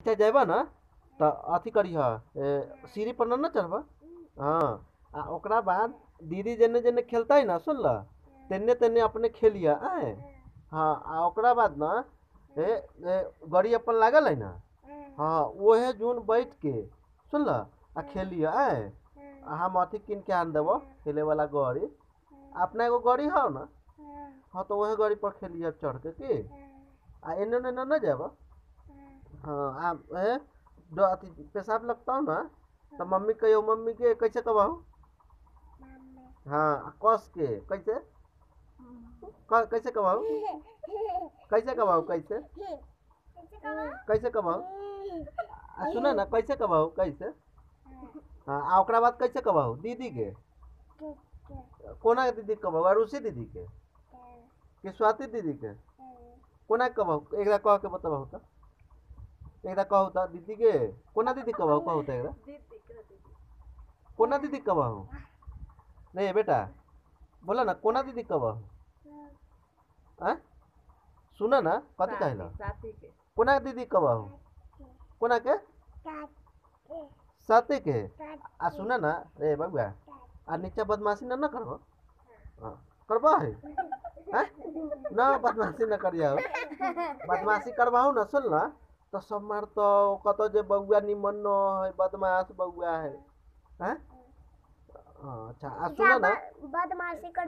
चाहे जाबा ना तो अथी करी सीढ़ी पर ना चढ़बा। हाँ ओकरा बाद दीदी जेने जेने खेलता है ना सुन ल तेने तेने अपने खेलिया आए। हाँ ओकरा बाद ना गड़ी अपन लागल है ना। हाँ वहे जोन बैठ के सुन ल खेलिया आए। हम अथी किन के आन देबो खेले वाला गड़ी अपना एगो गड़ी हो ना। हाँ तो वही गाड़ी पर खेलिए चढ़ के की एने ने ना जाब। हाँ अथी पेशाब लगता हो ना तो मम्मी कहो मम्मी के कैसे कबाऊ। हाँ कस के कैसे कैसे कबाऊ कैसे कबाऊ कैसे कैसे कबाऊ सुना ना कैसे कबाऊ कैसे। हाँ ओकरा बाद कैसे कबाऊ दीदी के कोना के दीदी कबाऊ अरुषि दीदी के स्वाति दीदी के कोना के कबाऊ एकरा कह के बताबू तो एकरा कहू तो दीदी के कोना दीदी कबाऊ कहू तो एकरा कोना दीदी कबाऊ नहीं बेटा बोला ना कोना दीदी कबाऊ। हाँ सुना ना कथी कहला कोना दीदी कबाऊ कोना के साथी के सुना ना रे बबुआ नीचा बदमाशी ना करबो। हाँ करबो है हाँ ना बदमाशी ना करिया बदमाशी करबाऊ ना सुन ना तो सब मार तो कत जे बउआ निमन न है बदमाश बउआ है। हाँ अच्छा सुना ना बदमाशी कर